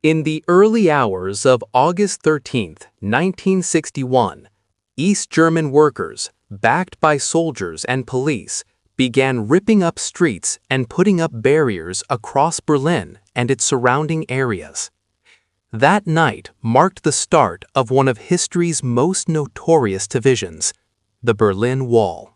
In the early hours of August 13, 1961, East German workers, backed by soldiers and police, began ripping up streets and putting up barriers across Berlin and its surrounding areas. That night marked the start of one of history's most notorious divisions, the Berlin Wall.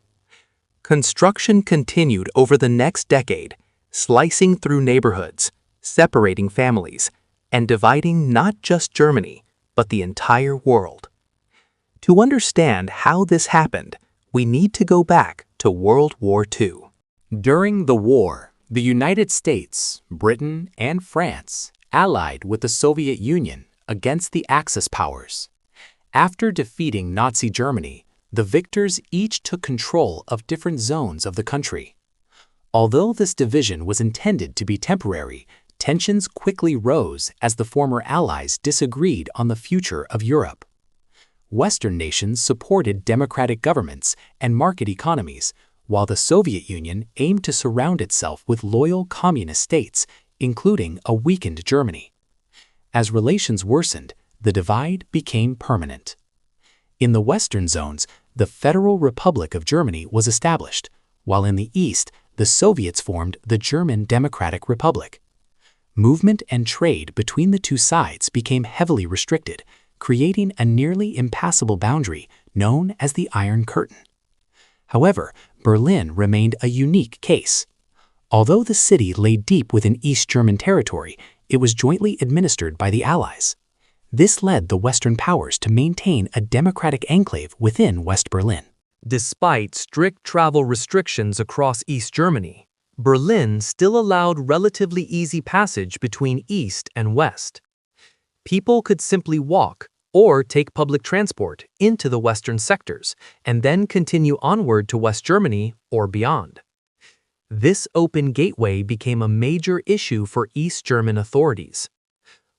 Construction continued over the next decade, slicing through neighborhoods, separating families, and dividing not just Germany, but the entire world. To understand how this happened, we need to go back to World War II. During the war, the United States, Britain, and France allied with the Soviet Union against the Axis powers. After defeating Nazi Germany, the victors each took control of different zones of the country. Although this division was intended to be temporary, tensions quickly rose as the former allies disagreed on the future of Europe. Western nations supported democratic governments and market economies, while the Soviet Union aimed to surround itself with loyal communist states, including a weakened Germany. As relations worsened, the divide became permanent. In the Western zones, the Federal Republic of Germany was established, while in the East, the Soviets formed the German Democratic Republic. Movement and trade between the two sides became heavily restricted, creating a nearly impassable boundary known as the Iron Curtain. However, Berlin remained a unique case. Although the city lay deep within East German territory, it was jointly administered by the Allies. This led the Western powers to maintain a democratic enclave within West Berlin. Despite strict travel restrictions across East Germany, Berlin still allowed relatively easy passage between East and West. People could simply walk or take public transport into the western sectors and then continue onward to West Germany or beyond. This open gateway became a major issue for East German authorities.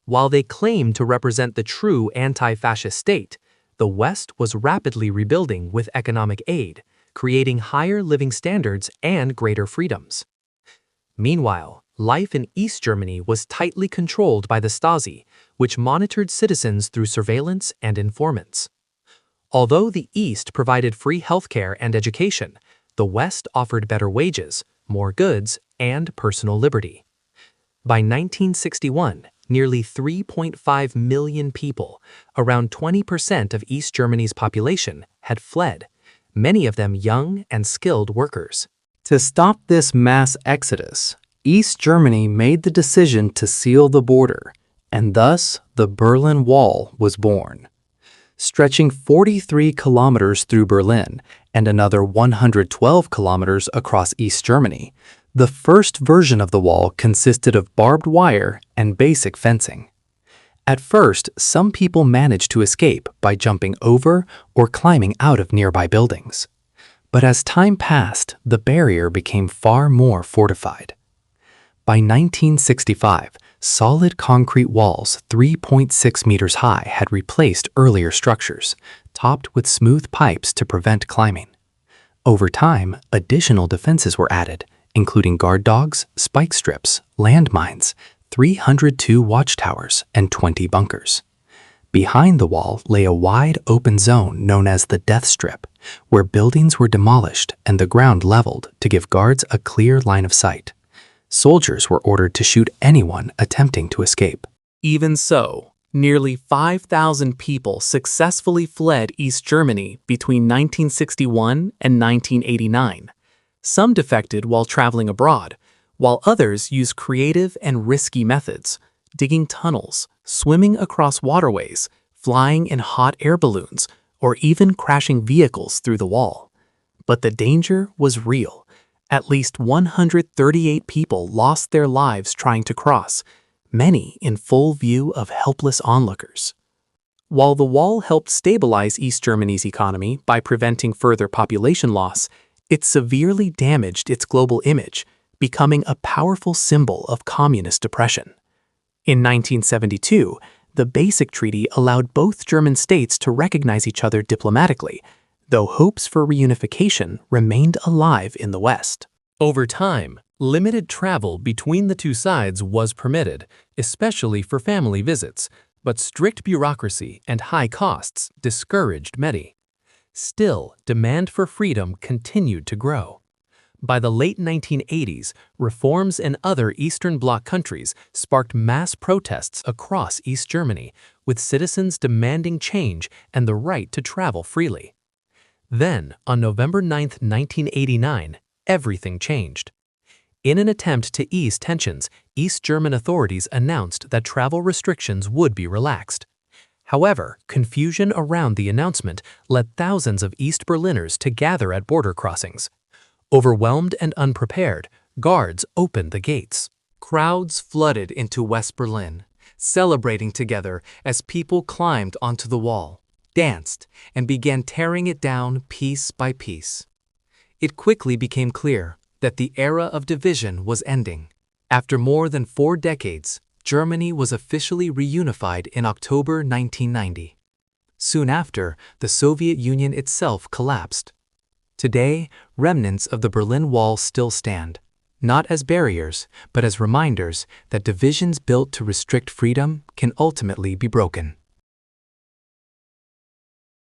While they claimed to represent the true anti-fascist state, the West was rapidly rebuilding with economic aid, creating higher living standards and greater freedoms. Meanwhile, life in East Germany was tightly controlled by the Stasi, which monitored citizens through surveillance and informants. Although the East provided free healthcare and education, the West offered better wages, more goods, and personal liberty. By 1961, nearly 3.5 million people, around 20% of East Germany's population, had fled, many of them young and skilled workers. To stop this mass exodus, East Germany made the decision to seal the border, and thus the Berlin Wall was born. Stretching 43 kilometers through Berlin and another 112 kilometers across East Germany, the first version of the wall consisted of barbed wire and basic fencing. At first, some people managed to escape by jumping over or climbing out of nearby buildings. But as time passed, the barrier became far more fortified. By 1965, solid concrete walls 3.6 meters high had replaced earlier structures, topped with smooth pipes to prevent climbing. Over time, additional defenses were added, including guard dogs, spike strips, landmines, 302 watchtowers, and 20 bunkers. Behind the wall lay a wide open zone known as the Death Strip, where buildings were demolished and the ground leveled to give guards a clear line of sight. Soldiers were ordered to shoot anyone attempting to escape. Even so, nearly 5,000 people successfully fled East Germany between 1961 and 1989. Some defected while traveling abroad, while others used creative and risky methods, digging tunnels, swimming across waterways, flying in hot air balloons, or even crashing vehicles through the wall. But the danger was real. At least 138 people lost their lives trying to cross, many in full view of helpless onlookers. While the wall helped stabilize East Germany's economy by preventing further population loss, it severely damaged its global image, becoming a powerful symbol of communist oppression. In 1972, the Basic Treaty allowed both German states to recognize each other diplomatically, though hopes for reunification remained alive in the West. Over time, Limited travel between the two sides was permitted, especially for family visits, but strict bureaucracy and high costs discouraged many. Still, demand for freedom continued to grow. By the late 1980s, reforms in other Eastern Bloc countries sparked mass protests across East Germany, with citizens demanding change and the right to travel freely. Then, on November 9, 1989, everything changed. In an attempt to ease tensions, East German authorities announced that travel restrictions would be relaxed. However, confusion around the announcement led thousands of East Berliners to gather at border crossings. Overwhelmed and unprepared, guards opened the gates. Crowds flooded into West Berlin, celebrating together as people climbed onto the wall, danced, and began tearing it down piece by piece. It quickly became clear that the era of division was ending. After more than 4 decades, Germany was officially reunified in October 1990. Soon after, the Soviet Union itself collapsed. Today, remnants of the Berlin Wall still stand, not as barriers, but as reminders that divisions built to restrict freedom can ultimately be broken.